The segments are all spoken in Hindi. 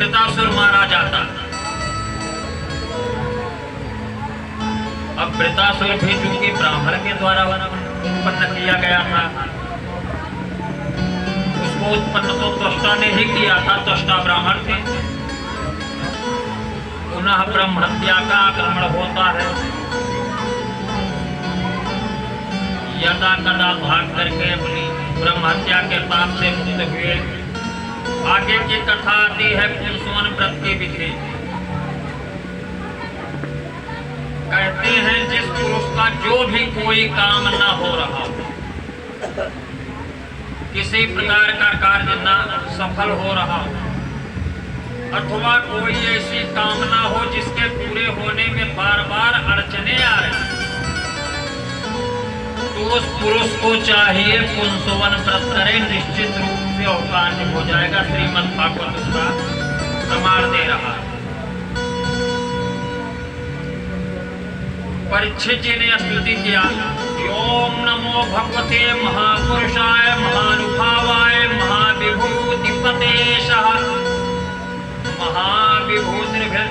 वृतासुर मारा जाता। अब वृतासुर भी चूंकि ब्राह्मण के द्वारा उत्पन्न किया गया था, उसको उत्पन्न तो त्वष्टा ने ही किया था, त्वष्टा ब्राह्मण थे। पुनः ब्रह्म हत्या का आक्रमण होता है। यदा कदा भाग करके अपनी ब्रह्म हत्या के पाप से मुक्त हुए। आगे की कथा आती है पुंसवन व्रत की विधि। कहते हैं जिस पुरुष का जो भी कोई काम न हो रहा हो, किसी प्रकार का कार्य न सफल हो रहा हो, अथवा कोई ऐसी कामना हो जिसके पूरे होने में बार बार अड़चने आ रही, तो उस पुरुष को चाहिए पुंसवन व्रत करे, निश्चित रूप से वो कार्य हो जाएगा। श्रीमद् भागवत उसका प्रमाण दे रहा है। परीक्षित जी ने स्तुति किया, ओम नमो भगवते महापुरुषाय महानुभावाय महाविभूतिपतेशः महाविभूतिर्भृ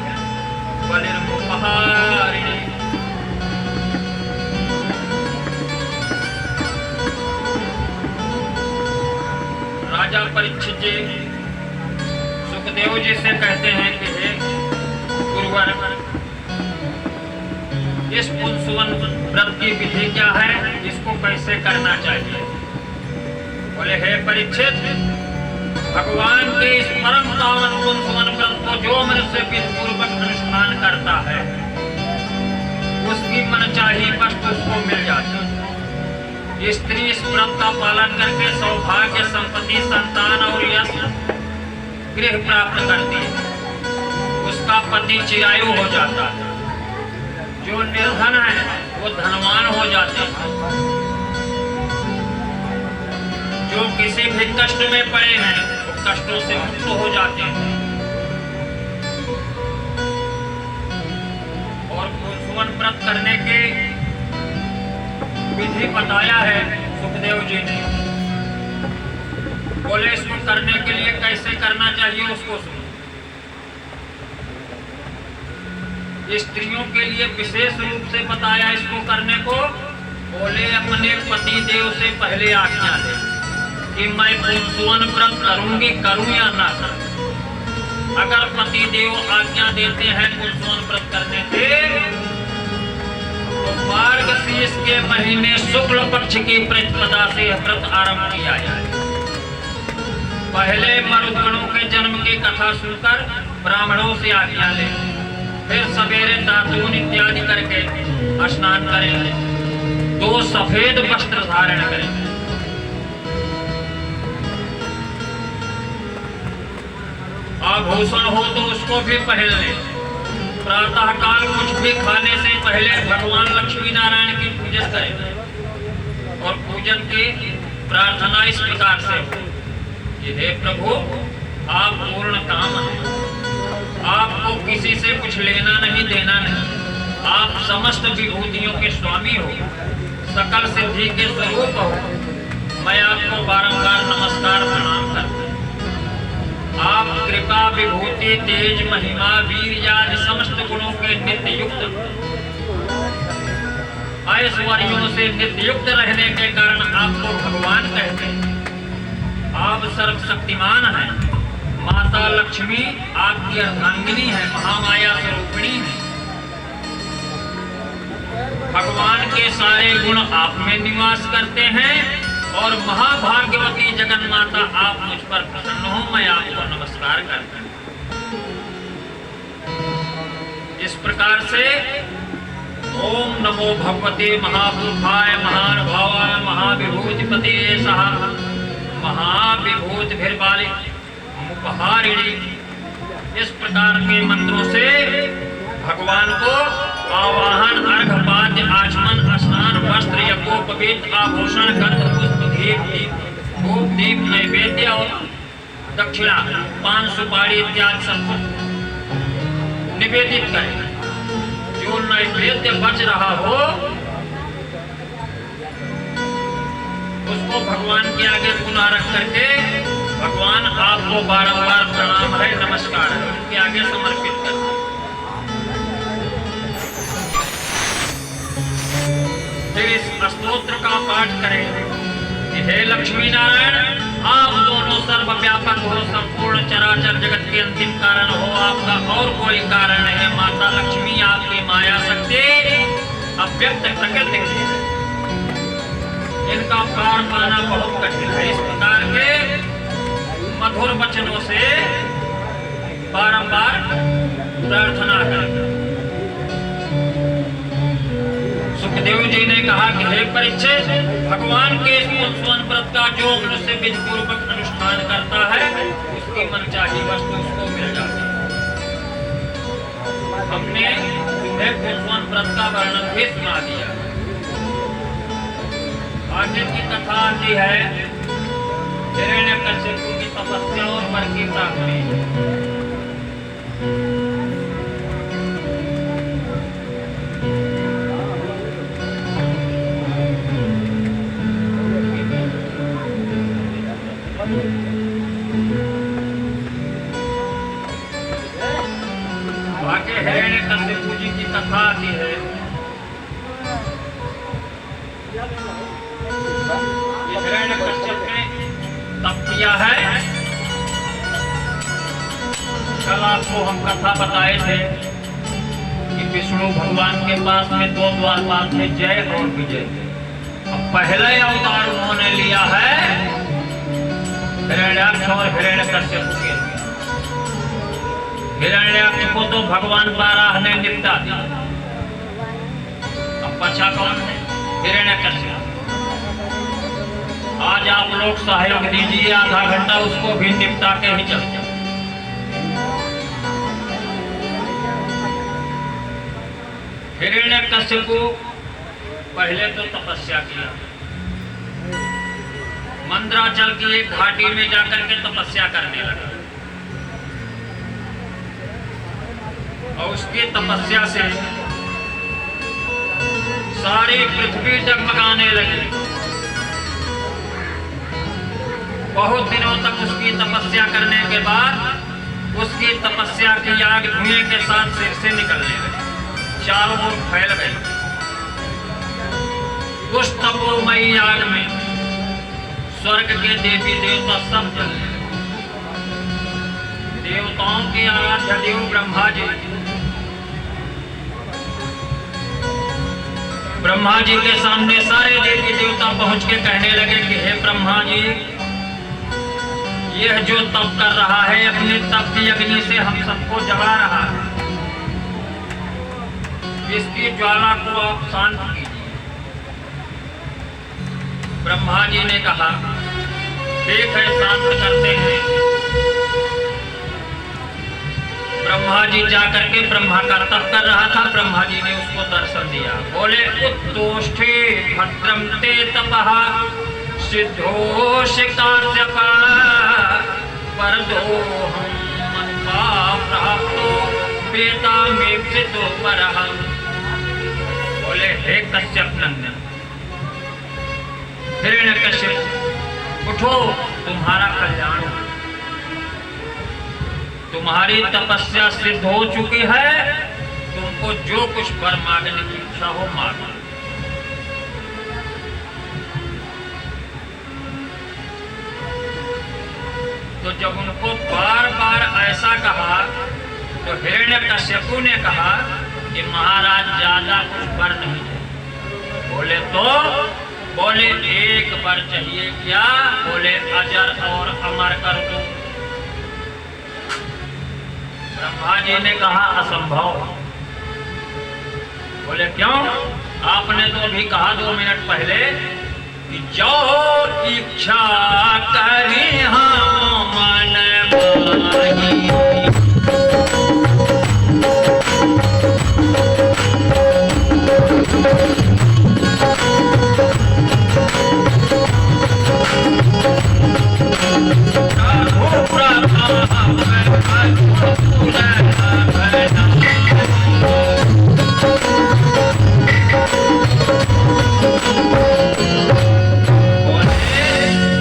बलिर्मुपहारिणे। राजा परीक्षित जी सुखदेव जी से कहते हैं कि हे गुरुवर, इस पुंसवन व्रत की विधि क्या है, इसको कैसे करना चाहिए? बोले हे परीक्षित, भगवान के इस परम पावन पुंसवन व्रत को जो मनुष्य विधिपूर्वक अनुष्ठान करता है, उसकी मनचाही वस्तु उसको मिल जाती है। स्त्री इस व्रत का पालन करके सौभाग्य, संपत्ति, संतान और यश गृह प्राप्त करती है। उसका पति चिरायु हो जाता है। जो निर्धन है वो धनवान हो जाते हैं। जो किसी भी कष्ट में पड़े हैं वो कष्टों से मुक्त हो जाते हैं। और पुंसवन व्रत करने के विधि बताया है सुखदेव जी ने। बोले इसको करने के लिए कैसे करना चाहिए उसको सुनो। स्त्रियों के लिए विशेष रूप से बताया इसको करने को। बोले अपने पति देव से पहले आज्ञा ले कि मैं पुंसवन व्रत करूंगी, करूं या ना करूं। अगर पति देव आज्ञा देते हैं पुंसवन व्रत करने के, तो मार्गशीर्ष के महीने शुक्ल पक्ष की प्रतिपदा से व्रत आरंभ किया जाए। पहले मरुदगणों के जन्म की कथा सुनकर ब्राह्मणों से आज्ञा ले, फिर सवेरे दातून इत्यादि करके स्नान करें, 2 सफेद वस्त्र धारण करें। आभूषण हो तो उसको भी पहन लें। प्रातः काल कुछ भी खाने से पहले भगवान लक्ष्मी नारायण की पूजन करें। और पूजन की प्रार्थना इस प्रकार से हो कि हे प्रभु, आप पूर्ण काम हैं, आपको किसी से कुछ लेना नहीं देना नहीं, आप समस्त विभूतियों के स्वामी हो, सकल सिद्धि के स्वरूप हो। मैं आपको बारंबार नमस्कार प्रणाम करता हूं। आप कृपा, विभूति, तेज, महिमा, वीर आदि समस्त गुणों के नित्य युक्त, ऐश्वर्यों से नित्य युक्त रहने के कारण आपको भगवान कहते हैं। आप सर्वशक्तिमान हैं। माता लक्ष्मी आपकी अर्धांगिनी है, महामाया स्वरूपिणी है। भगवान के सारे गुण आप में निवास करते हैं और महाभाग्यवती जगन माता आप मुझ पर प्रसन्न हो, मैं आपको नमस्कार करता हूं। इस प्रकार से ओम नमो भगवते महापुरुषाय महानुभावाय महाविभूतिपते सह महाविभूतिर्बाली मुपहारिणी, इस प्रकार के मंत्रों से भगवान को आवाहन, अर्घपाद्य, आचमन, स्नान, वस्त्र, यज्ञोपवीत, आभूषण, गंध, पुष्प, धूप, दीप, नैवेद्य और दक्षिणा, पान, सुपारी इत्यादि सब निवेदित करें। जो नैवेद्य बच रहा हो उसको भगवान के आगे पुनः रख करके, भगवान आपको बारंबार प्रणाम है, नमस्कार है। आगे समर्पित कर दी। फिर इस स्तोत्र का पाठ करें कि हे लक्ष्मी नारायण, आप दोनों सर्वव्यापक हो, संपूर्ण चराचर जगत के अंतिम कारण हो, आपका और कोई कारण नहीं है। माता लक्ष्मी आपकी माया शक्ति अव्यक्त प्रकृति है, इनका पार पाना बहुत कठिन है। इस प्रकार के मधुर वचनों से बारंबार प्रार्थना करें। सुखदेव जी ने कहा कि हे परीक्षित, भगवान के इस पुंसवन व्रत का जो मनुष्य विधि पूर्वक अनुष्ठान करता है, उसकी मनचाही वस्तु उसको मिल जाती है। हमने तुम्हें पुंसवन व्रत का वर्णन भी सुना दिया। आगे की कथा आती है हिरण्यकशिपु की तपस्या और वर की प्राप्ति। आगे हिरण्यकशिपु जी की कथा आती है। हिरण्यकश्यप ने तप किया है। कल आपको हम कथा बताए थे कि विष्णु भगवान के पास में दो द्वारपाल थे, जय और विजय। अब पहले अवतार उन्होंने लिया है हिरण्याक्ष और हिरण्यकश्यप के। हिरण्याक्ष को तो भगवान बाराह ने निपटा दिया। अब बचा कौन है? हिरण्यकश्यप। आज आप लोग सहयोग दीजिए, आधा घंटा उसको भी निपटा के ही चल जाए। हिरण्यकशिपु पहले तो तपस्या किया, मंद्राचल की एक घाटी में जाकर के तपस्या करने लगा और उसकी तपस्या से सारी पृथ्वी जगमगाने लगी। बहुत दिनों तक उसकी तपस्या करने के बाद उसकी तपस्या की आग धुएं के साथ सिर से निकलने लगी, चारों ओर फैल गई। उस तपोमयी आग में स्वर्ग के देवी देवता सब जल गए। देवताओं के आराध्य देव ब्रह्मा जी के सामने सारे देवी देवता पहुंच के कहने लगे कि हे ब्रह्मा जी, यह जो तप कर रहा है अपने तप की अग्नि से हम सबको जला रहा है, इसकी ज्वाला को आप शांत कीजिए। ब्रह्मा जी ने कहा ठीक है, शांत करते हैं। ब्रह्मा जी जाकर के ब्रह्मा का तप कर रहा था। ब्रह्मा जी ने उसको दर्शन दिया। बोले उत्तोष्ठे भद्रम ते तपः सिद्धोषिकार्यप परदोहं मनपा प्राप्तो वेदामीप्सितो परः। बोले हे कश्यप नंदन, हिरण्यकश्यप उठो, तुम्हारा कल्याण हो। तुम्हारी तपस्या सिद्ध हो चुकी है। तुमको जो कुछ वर मांगने की इच्छा हो मांगो। तो जब उनको बार बार ऐसा कहा तो हिरण्यकश्यपु ने कहा कि महाराज ज्यादा कुछ वर नहीं है। बोले तो बोले एक वर चाहिए क्या? बोले अजर और अमर कर दो। ब्रह्मा जी ने कहा असंभव। बोले क्यों? आपने तो अभी कहा 2 मिनट पहले कि जो इच्छा करी हम मन माही।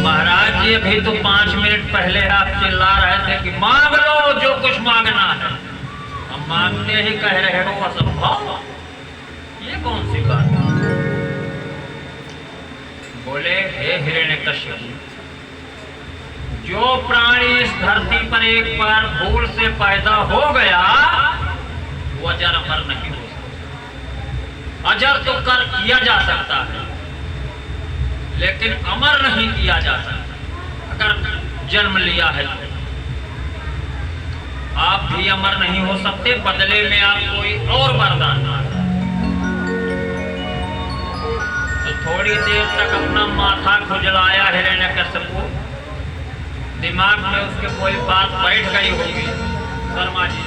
महाराज जी अभी तो 5 मिनट पहले आप चिल्ला रहे थे कि मांग लो जो कुछ मांगना है, हम मांगते ही कह रहे हो असंभव, ये कौन सी बात है? बोले हे हिरण्यकश्यप, जो प्राणी इस धरती पर एक बार भूल से पैदा हो गया वो अजर अमर नहीं हो सकता। अजर तो कर किया जा सकता है लेकिन अमर नहीं किया जा सकता। अगर जन्म लिया है तो आप भी अमर नहीं हो सकते, बदले में आप कोई और वरदान मांगो। तो थोड़ी देर तक अपना माथा खुजलाया हिरण्यकश्यप, दिमाग में उसके कोई बात बैठ गई होगी। शर्मा जी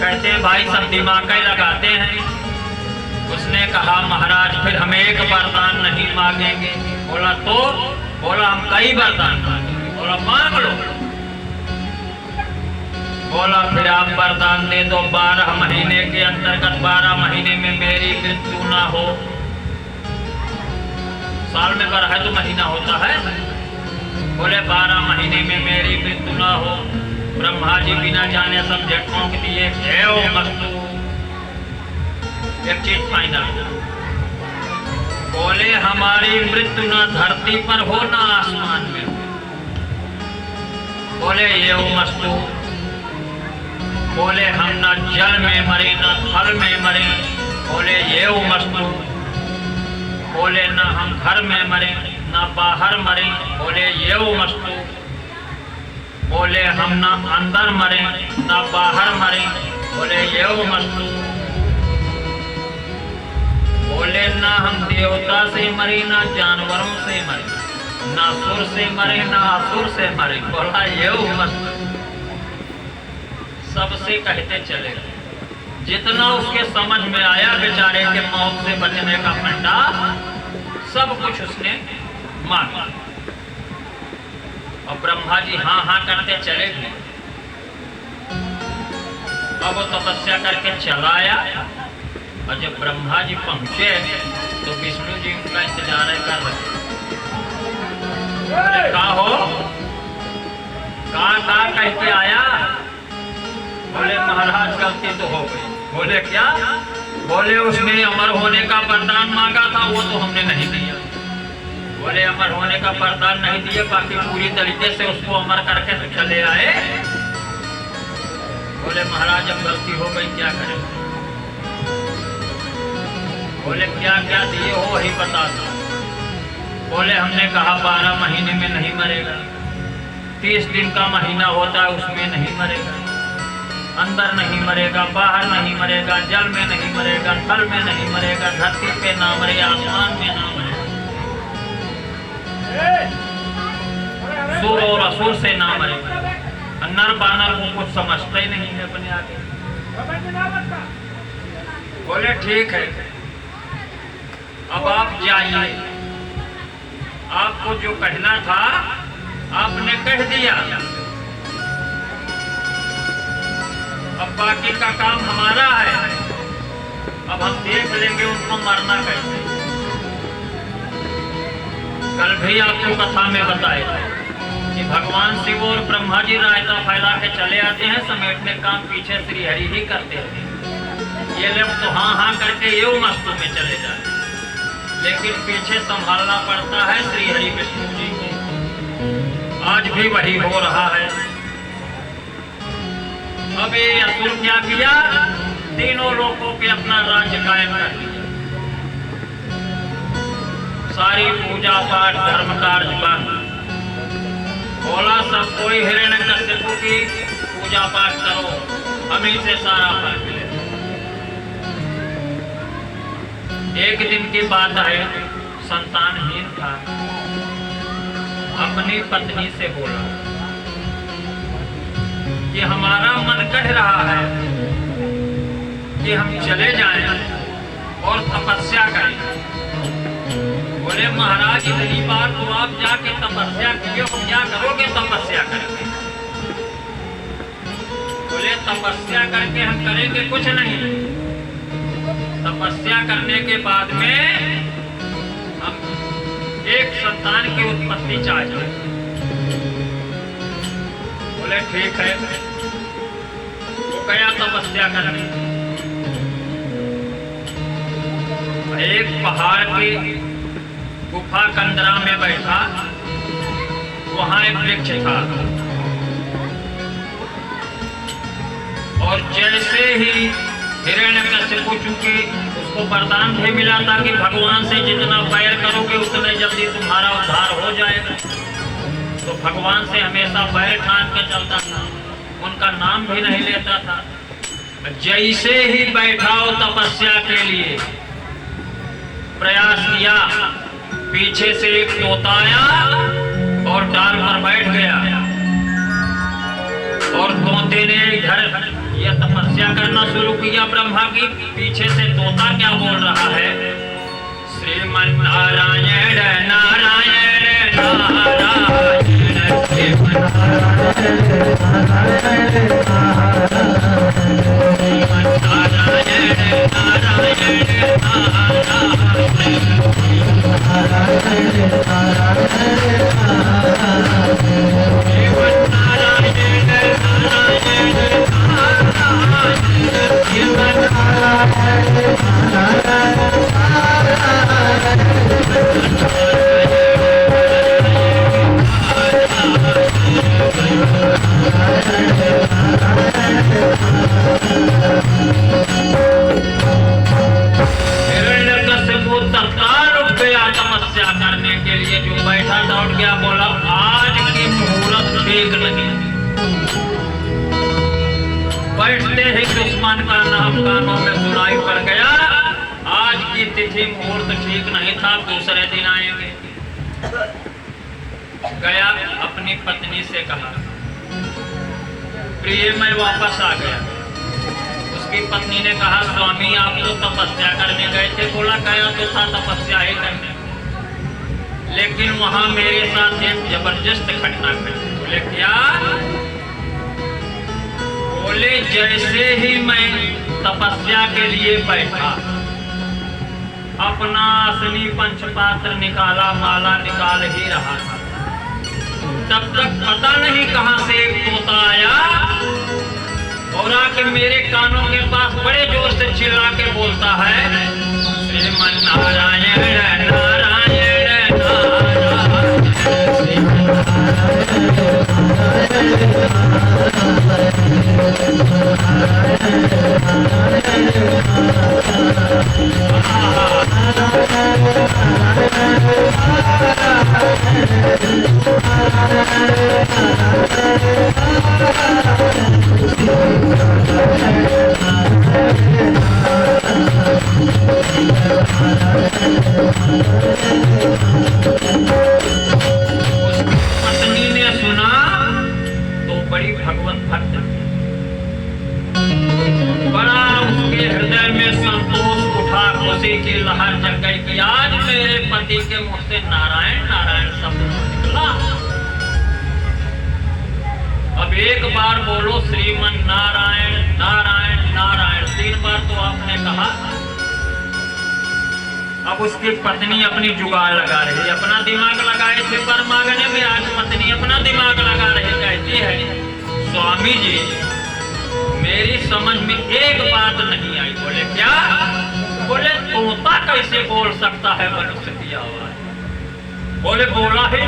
कहते हैं भाई सब दिमाग ही लगाते हैं। उसने कहा महाराज फिर हम एक वरदान नहीं मांगेंगे। बोला तो? बोला हम कई वरदान मांगेंगे। बोला मांग लो। बोला फिर आप वरदान दे दो 12 महीने के अंतर्गत 12 महीने में मेरी मृत्यु ना हो। साल में 12 तो महीना होता है। बोले 12 महीने में मेरी मृत्यु ना हो। ब्रह्मा जी बिना जाने समझे ठोंक दिए मस्तु, एक चीज फाइनल। बोले हमारी मृत्यु ना धरती पर हो ना आसमान में हो। बोले ये मस्तु। बोले हम ना जल में मरे ना थल में मरे। बोले ये मस्तु। बोले ना हम घर में मरे ना बाहर मरे। बोले ये मस्तु। बोले हम ना अंदर मरे ना बाहर मरे। बोले ये मस्तु। बोले ना हम देवता से मरे ना जानवरों से मरे, ना सुर से मरे ना असुर से मरे। बोला ये मस्तु। सबसे कहते चले, जितना उसके समझ में आया बेचारे के मौत से बचने का फंडा सब कुछ उसने मांगा। और ब्रह्मा जी हाँ हाँ करते चले गए। अब वो तपस्या करके चला आया और जब ब्रह्मा जी पहुंचे तो विष्णु जी उनका इंतजार कर रहे। कहा हो कहा कह के आया? बोले महाराज गलती तो हो गई। बोले क्या? बोले उसने अमर होने का वरदान मांगा था वो तो हमने नहीं दिया। बोले अमर होने का वरदान नहीं दिया, बाकी पूरी तरीके से उसको अमर करके तो चले आए। बोले महाराज अब गलती हो गई क्या करें? बोले क्या क्या दिए हो वही बता दो। बोले हमने कहा 12 महीने में नहीं मरेगा, 30 दिन का महीना होता है उसमें नहीं मरेगा, अंदर नहीं मरेगा, बाहर नहीं मरेगा, जल में नहीं मरेगा, थल में नहीं मरेगा, धरती पे ना मरे, आसमान में ना मरे, सुर और असुर से ना मरेगा। नर बानर को कुछ समझते ही नहीं है अपने आगे। बोले ठीक है अब आप जाइए, आपको जो कहना था आपने कह दिया, अब बाकी का काम हमारा है। अब हम देख लेंगे उनको मरना कैसे। कल भी आपको कथा में बताया कि भगवान शिव और ब्रह्मा जी रायता फैला के चले आते हैं, समेटने काम पीछे श्री हरि ही करते हैं। ये लोग तो हाँ हाँ करके ये मस्तु में चले जाते, लेकिन पीछे संभालना पड़ता है श्री हरि विष्णु जी को। आज भी वही हो रहा है। अब ये असुर क्या किया? तीनों लोगों पे अपना राज्य कायम कर दिया। सारी पूजा पाठ धर्म कार्य बंद। बोला सब कोई हिरण्यकश्यप की पूजा पाठ करो, हमें से सारा फल मिले। एक दिन की बात है, संतानहीन था, अपनी पत्नी से बोला कि हमारा मन कह रहा है कि हम चले जाएं और तपस्या करें। बोले महाराज इतनी बार तो आप जाके तपस्या किए हो, क्या करोगे तपस्या करके? बोले तपस्या करके हम करेंगे कुछ नहीं, तपस्या करने के बाद में हम एक संतान की उत्पत्ति चाहिए। ठीक है। वो गया तपस्या करने। एक पहाड़ के गुफा कंदरा में बैठा, वहां एक वृक्ष था, और जैसे ही हिरण्यकश्यप चूंकि उसको वरदान भी मिला था कि भगवान से जितना बैर करोगे उतने जल्दी तुम्हारा उद्धार हो जाएगा, तो भगवान से हमेशा बैर ठान के चलता था, उनका नाम भी नहीं लेता था। जैसे ही बैठाओ तपस्या के लिए प्रयास किया, पीछे से एक तोता आया और डाल पर बैठ गया, और तोते ने इधर यह तपस्या करना शुरू किया ब्रह्मा की। पीछे से तोता क्या बोल रहा है? श्रीमन नारायण नारायण नारायण श्रीमन नारायण तपस्या करने के लिए जो बैठा दौड़ गया, बोला आज की मुहूर्त ठीक नहीं। बैठते ही दुश्मन का नाम कानों में सुनाई पड़ गया, आज की तिथि मुहूर्त ठीक नहीं था, दूसरे दिन आएंगे। गया अपनी पत्नी से कहा, प्रिय मैं वापस आ गया। उसकी पत्नी ने कहा, स्वामी आप तो तपस्या करने गए थे। बोला गया तो था तपस्या ही करने, लेकिन वहां मेरे साथ एक जबरदस्त घटना घटी। बोले क्या? बोले जैसे ही मैं तपस्या के लिए बैठा, अपना असली पंचपात्र निकाला, माला निकाल ही रहा था, तब तक पता नहीं कहां से एक तोता आया और आके मेरे कानों के पास बड़े जोर से चिल्ला के बोलता है, श्रीमन नारायण नारायण पत्नी ने सुना तो बड़ी भगवत भक्त, बड़ा उसके हृदय में संतोष उठा, खुशी की लहर जग गई कि आज मेरे पति के मुंह से नारायण नारायण शब्द निकला। अब एक बार बोलो श्रीमन नारायण नारायण नारायण, 3 बार तो आपने कहा। अब उसकी पत्नी अपनी जुगाड़ लगा रही, अपना दिमाग लगाए थे पर मांगने में, आज पत्नी अपना दिमाग लगा रही, कहती है स्वामी जी मेरी समझ में एक बात नहीं आई। बोले क्या? बोले तोता कैसे बोल सकता है मनुष्य की आवाज? बोले बोला है।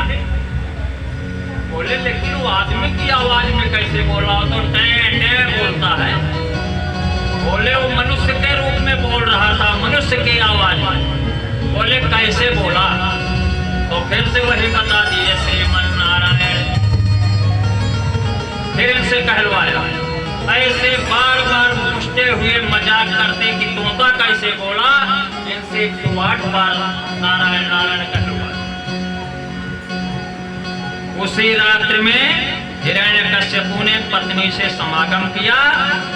बोले लेकिन वो आदमी की आवाज में कैसे बोला? तो टे टे बोलता है। बोले वो मनुष्य के रूप में बोल रहा था, मनुष्य की आवाज में। बोले कैसे बोला? तो फिर से वही बता दिए श्रीमन नारायण। फिर इनसे कहलवाया, ऐसे बार बार पूछते हुए मजाक करते कि तोता कैसे बोला, इनसे 108 बार नारायण नारायण कहलवाया। उसी रात्रि में हिरण्यकश्यप ने पत्नी से समागम किया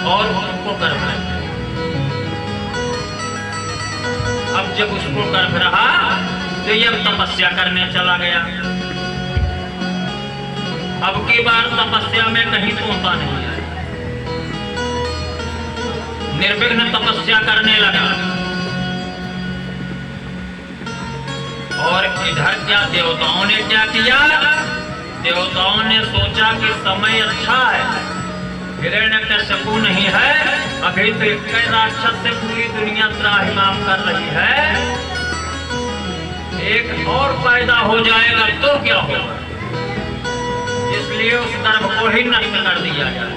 और उनको गर्भ रहा। अब जब उसको गर्भ रहा तो ये तपस्या करने चला गया। अब की बार तपस्या में कहीं तोता नहीं आया, निर्विघ्न तपस्या करने लगा। और इधर क्या देवताओं ने क्या किया? देवताओं ने सोचा कि समय अच्छा है, हिरण्यकश्यपु नहीं है, अभी तो एक राक्षस से पूरी दुनिया त्राहिमाम कर रही है, एक और पैदा हो जाएगा तो क्या होगा, इसलिए उस गर्भ को ही नष्ट कर दिया जाए।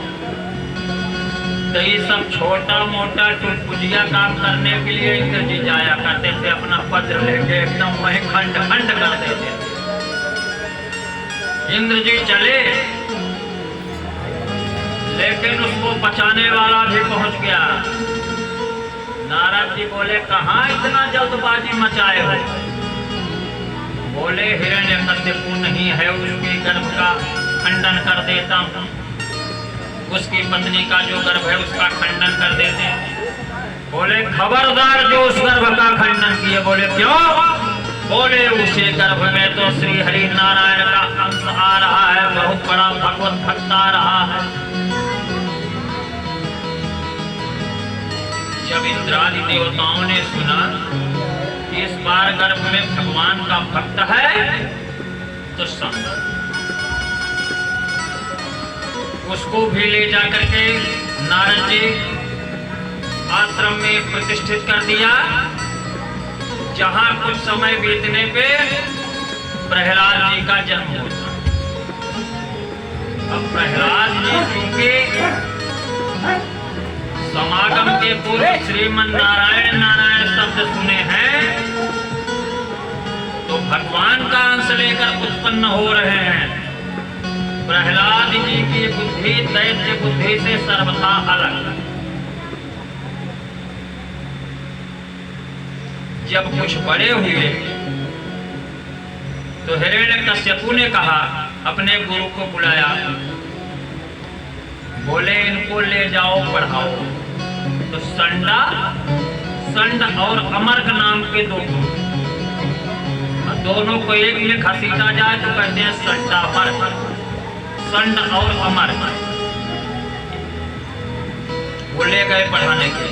तो ये सब छोटा मोटा टुटपुजिया काम करने के लिए इंद्र जी जाया करते थे, अपना वज्र लेके एकदम वहीं खंड खंड कर देते थे। इंद्र जी चले, लेकिन उसको बचाने वाला भी पहुंच गया। नारद जी बोले, कहाँ इतना जल्दबाजी मचाए हो? बोले, हिरण्यकश्यपु नहीं है, उसके गर्भ का खंडन कर देता हूँ, उसकी पत्नी का जो गर्भ है उसका खंडन कर देते हैं। बोले, खबरदार जो उस गर्भ का खंडन किए। बोले, क्यों? बोले, उसी गर्भ में तो श्री हरि नारायण का अंश आ रहा है, बहुत बड़ा भगवत भक्त आ रहा है। जब इंद्रादि देवताओं ने सुना कि इस बार गर्भ में भगवान का भक्त है, तो समझ उसको भी ले जाकर के नारद जी आश्रम में प्रतिष्ठित कर दिया, जहां कुछ समय बीतने पे प्रहलाद जी का जन्म होता। अब प्रहलाद जी चूंकि समागम के पूर्व श्रीमन नारायण नारायण शब्द सुने हैं, तो भगवान का अंश लेकर उत्पन्न हो रहे हैं। प्रहलाद जी की बुद्धि दैत्य बुद्धि से सर्वथा अलग। जब कुछ बड़े हुए तो हिरण्यकश्यपु ने कहा, अपने गुरु को बुलाया, बोले, इनको ले जाओ पढ़ाओ। तो संड और अमर्क नाम के दो गुरु, दोनों को एक में घसीटा जाए तो कहते हैं संडामर्क। संड और अमर वो ले गए पढ़ाने के।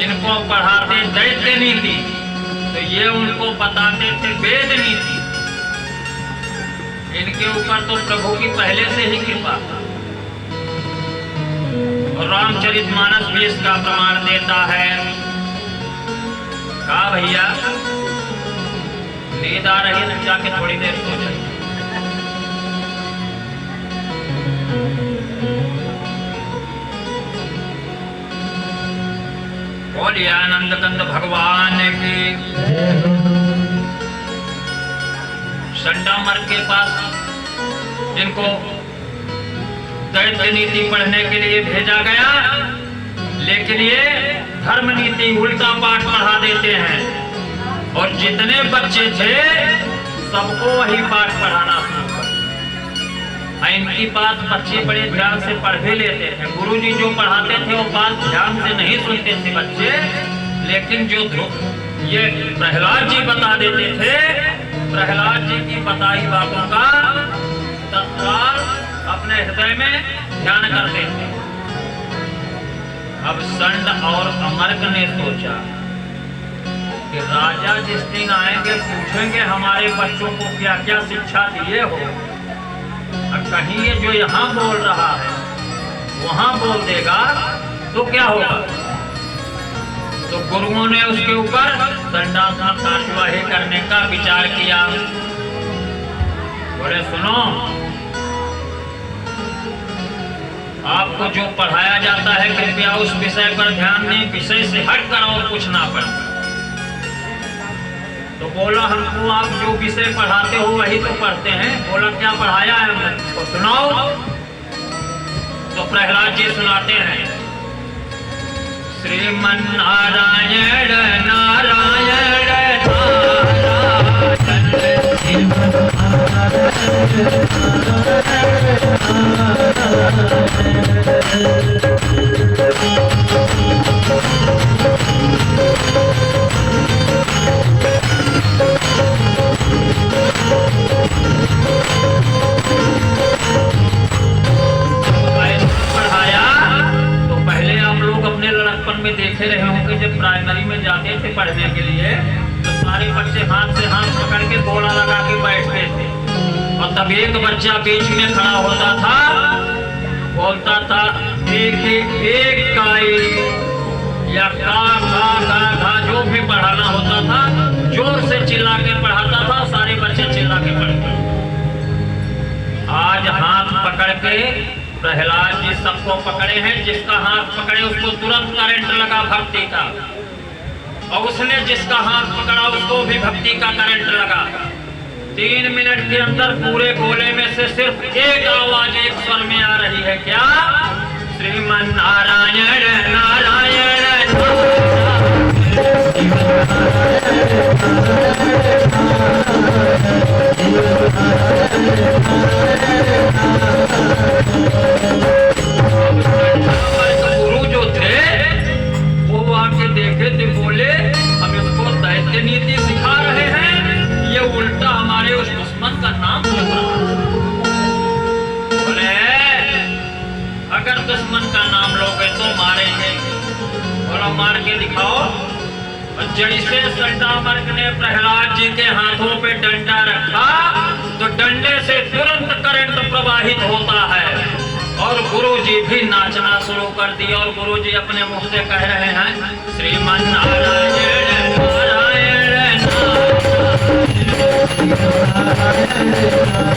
इनको पढ़ाते दैत्य नीति, तो ये उनको बताते थे वेद नीति। इनके ऊपर तो प्रभु की पहले से ही कृपा, और रामचरितमानस भी इसका प्रमाण देता है। कहा, भैया नींद आ रही है, जाके थोड़ी देर सो जाइए। बोलिए आनंद कंद भगवान की। संडामर्क के पास जिनको दैत्य नीति पढ़ने के लिए भेजा गया, लेकिन ये धर्म नीति उल्टा पाठ पढ़ा देते हैं, और जितने बच्चे थे सबको वही पाठ पढ़ाना शुरू कर। इनकी बात बच्चे बड़े ध्यान से पढ़ भी लेते थे। गुरुजी जो पढ़ाते थे वो बात ध्यान से नहीं सुनते थे बच्चे, लेकिन जो ये प्रहलाद जी बता देते थे, प्रहलाद जी की बताई बातों का तत्काल अपने हृदय में ध्यान करते थे। अब संड और अमर्क ने सोचा कि राजा जिस दिन आएंगे पूछेंगे हमारे बच्चों को क्या क्या शिक्षा दिए हो, और कहीं ये जो यहाँ बोल रहा है वहां बोल देगा तो क्या होगा। तो गुरुओं ने उसके ऊपर दंडात्मक कार्यवाही करने का विचार किया। बोले, सुनो, आपको जो पढ़ाया जाता है कृपया उस विषय पर ध्यान दें, विषय से हट कर और कुछ ना पढ़ें। तो बोला, हमको आप जो विषय पढ़ाते हो वही तो पढ़ते हैं। बोला, क्या पढ़ाया है हमने? तो सुनाओ। तो प्रहलाद जी सुनाते हैं, श्रीमन नारायण नारायण में देखे रहे होंगे, जब प्राइमरी में जाते थे पढ़ने के लिए तो सारे बच्चे हाथ से हाथ पकड़ के गोला लगा के बैठते थे और एक बच्चा बीच में खड़ा होता था, बोलता था एक काई या का जो भी पढ़ाना होता था जोर से चिल्ला के पढ़ाता था, सारे बच्चे चिल्ला के पढ़ते। आज हाथ पकड़ के प्रहलाद जी सबको पकड़े हैं, जिसका हाथ पकड़े उसको तुरंत करंट लगा भक्ति का, और उसने जिसका हाथ पकड़ा उसको भी भक्ति का करंट लगा। 3 मिनट के अंदर पूरे गोले में से सिर्फ एक आवाज एक स्वर में आ रही है, क्या? श्रीमन नारायण नारायण गुरु जो थे वो आके देखे थे, बोले हम इसको दैत्य नीति सिखा रहे हैं, ये उल्टा हमारे उस दुश्मन का नाम जप रहा है। बोले अगर दुश्मन का नाम लोगे तो मारेंगे। बोला मार के दिखाओ। जैसे संतामर्क ने प्रहलाद जी के हाथों पे डंडा रखा तो डंडे से तुरंत करंट प्रवाहित होता है, और गुरुजी भी नाचना शुरू कर दिया। और गुरुजी अपने मुंह से कह रहे हैं श्रीमन नारायण नारायण नारायण।